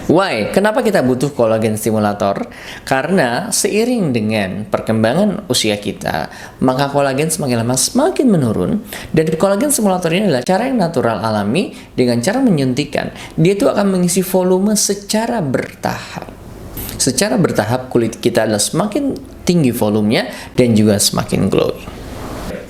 Why? Kenapa kita butuh kolagen stimulator? Karena seiring dengan perkembangan usia kita, maka kolagen semakin lama semakin menurun. Dan kolagen stimulator ini adalah cara yang natural alami dengan cara menyuntikkan. Dia itu akan mengisi volume secara bertahap. Secara bertahap kulit kita adalah semakin tinggi volumenya dan juga semakin glowing.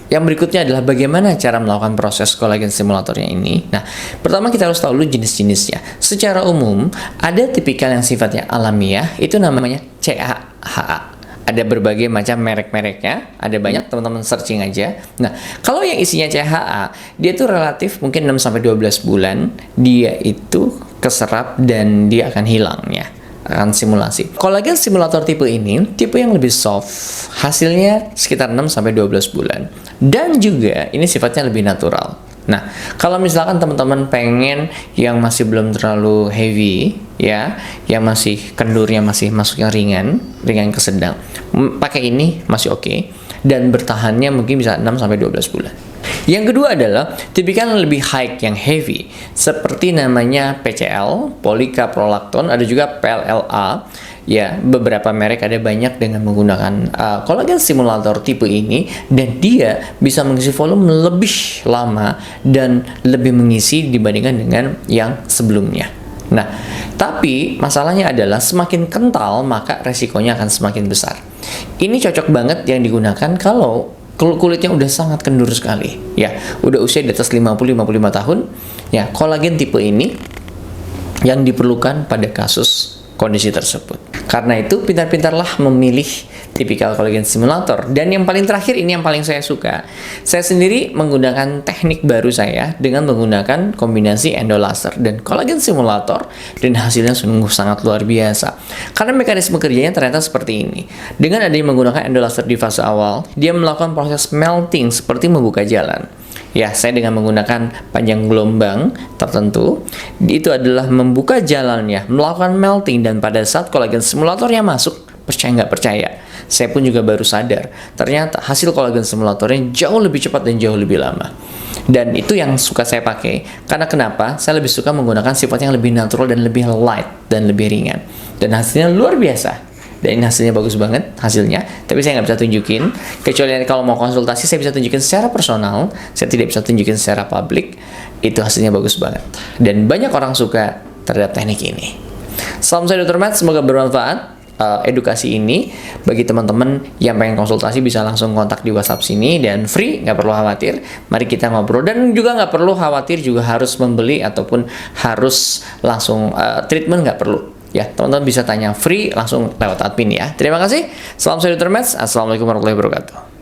Yang berikutnya adalah bagaimana cara melakukan proses kolagen stimulatornya ini. Nah, pertama kita harus tahu dulu jenis-jenisnya. Secara umum, ada tipikal yang sifatnya alamiah, itu namanya CAHA. Ada berbagai macam merek-mereknya, ada banyak, teman-teman searching aja. Nah, kalau yang isinya CHA, dia tuh relatif mungkin 6-12 bulan, dia itu keserap dan dia akan hilang ya. Akan simulasi. Kolagen stimulator tipe ini, tipe yang lebih soft, hasilnya sekitar 6-12 bulan. Dan juga ini sifatnya lebih natural. Nah, kalau misalkan teman-teman pengen yang masih belum terlalu heavy, ya, yang masih kendurnya masih masuk yang ringan ke sedang, pakai ini masih oke. Dan bertahannya mungkin bisa 6-12 bulan. Yang kedua adalah tipikal yang lebih high, yang heavy, seperti namanya PCL, polikaprolakton, ada juga PLLA. Ya, beberapa merek ada banyak dengan menggunakan kolagen stimulator tipe ini, dan dia bisa mengisi volume lebih lama dan lebih mengisi dibandingkan dengan yang sebelumnya. Nah, tapi masalahnya adalah semakin kental maka resikonya akan semakin besar. Ini cocok banget yang digunakan kalau kulitnya udah sangat kendur sekali, ya, udah usia di atas 50-55 tahun, ya, kolagen tipe ini yang diperlukan pada kasus kondisi tersebut. Karena itu, pintar-pintarlah memilih tipikal kolagen stimulator. Dan yang paling terakhir, ini yang paling saya suka. Saya sendiri menggunakan teknik baru saya dengan menggunakan kombinasi endolaser dan kolagen stimulator, dan hasilnya sungguh sangat luar biasa. Karena mekanisme kerjanya ternyata seperti ini. Dengan adanya menggunakan endolaser di fase awal, dia melakukan proses melting seperti membuka jalan. Ya, saya dengan menggunakan panjang gelombang tertentu, itu adalah membuka jalannya, melakukan melting, dan pada saat kolagen stimulatornya masuk, percaya nggak percaya, saya pun juga baru sadar, ternyata hasil kolagen stimulatornya jauh lebih cepat dan jauh lebih lama. Dan itu yang suka saya pakai, karena kenapa? Saya lebih suka menggunakan sifat yang lebih natural dan lebih light dan lebih ringan. Dan hasilnya luar biasa. Dan ini hasilnya bagus banget hasilnya, tapi saya nggak bisa tunjukin, kecuali kalau mau konsultasi saya bisa tunjukin secara personal, saya tidak bisa tunjukin secara publik. Itu hasilnya bagus banget, dan banyak orang suka terhadap teknik ini. Salam saya Dr. Matt, semoga bermanfaat edukasi ini. Bagi teman-teman yang pengen konsultasi bisa langsung kontak di WhatsApp sini, dan free, nggak perlu khawatir. Mari kita ngobrol, dan juga nggak perlu khawatir juga harus membeli ataupun harus langsung treatment, nggak perlu. Ya, teman-teman bisa tanya free langsung lewat admin ya. Terima kasih. Salam saya Dr. Matt. Assalamualaikum warahmatullahi wabarakatuh.